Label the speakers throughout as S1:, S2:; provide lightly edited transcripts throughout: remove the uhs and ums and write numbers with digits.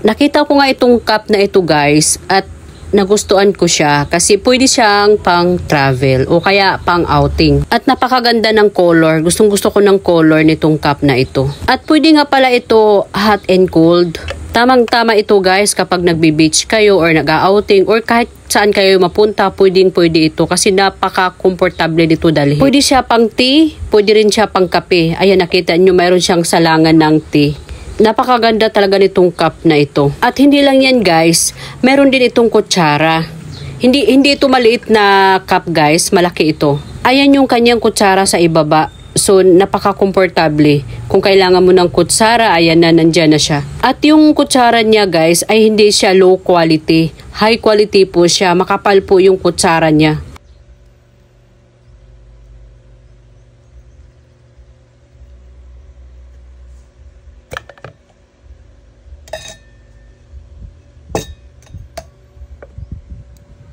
S1: Nakita ko nga itong cup na ito guys at nagustuhan ko siya kasi pwede siyang pang travel o kaya pang outing. At napakaganda ng color. Gustong gusto ko ng color nitong cup na ito. At pwede nga pala ito hot and cold. Tamang-tama ito guys kapag nagbe-beach kayo or nag-outing or kahit saan kayo mapunta, pwede ito kasi napaka-komportable dito dalhin. Pwede siya pang tea, pwede rin siya pang kape. Ayan, nakita nyo mayroon siyang salangan ng tea. Napakaganda talaga nitong cup na ito. At hindi lang yan guys, meron din itong kutsara. Hindi ito maliit na cup guys, malaki ito. Ayan yung kanyang kutsara sa ibaba. So napaka-komportable. Kung kailangan mo ng kutsara, ayan na, nandyan na siya. At yung kutsara niya guys ay hindi siya low quality. High quality po siya, makapal po yung kutsara niya.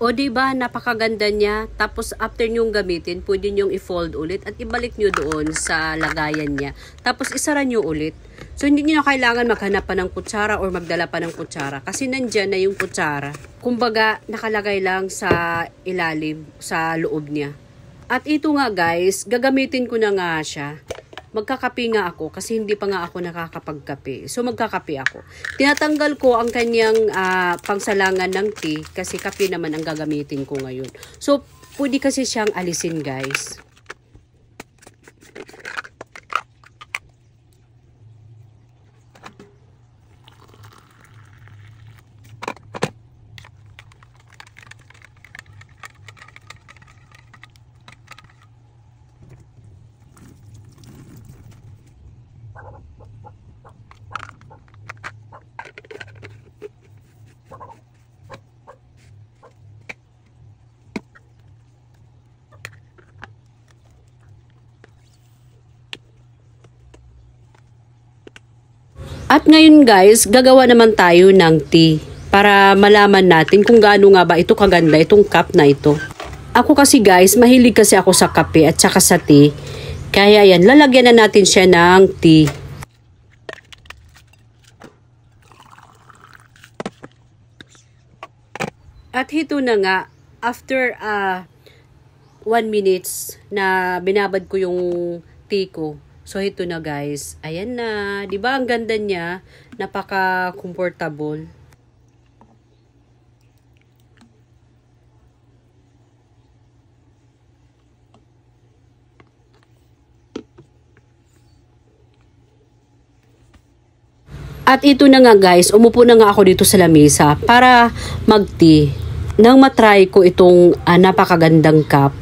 S1: O diba, napakaganda niya. Tapos after nyong gamitin, pwede nyong i-fold ulit at ibalik nyo doon sa lagayan niya. Tapos isara nyo ulit. So hindi nyo kailangan maghanap pa ng kutsara or magdala pa ng kutsara kasi nandyan na yung kutsara. Kumbaga, nakalagay lang sa ilalim, sa loob niya. At ito nga guys, gagamitin ko na nga siya. Magkakape nga ako kasi hindi pa nga ako nakakapagkape. So magkakape ako. Tinatanggal ko ang kanyang pangsalangan ng tea kasi kape naman ang gagamitin ko ngayon. So pwede kasi siyang alisin guys. At ngayon guys, gagawa naman tayo ng tea para malaman natin kung gaano nga ba ito kaganda itong cup na ito. Ako kasi guys, mahilig kasi ako sa kape at saka sa tea. Kaya yan, lalagyan na natin siya ng tea. At ito na nga, after 1 minutes na binabad ko yung tea ko. So, ito na guys. Ayan na. Diba ang ganda niya? Napaka-comfortable. At ito na nga guys. Umupo na nga ako dito sa lamesa para mag-tea. Nang matry ko itong napakagandang cup.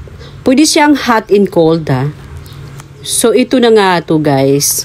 S1: Pwede siyang hot and cold ha. So, ito na nga to guys.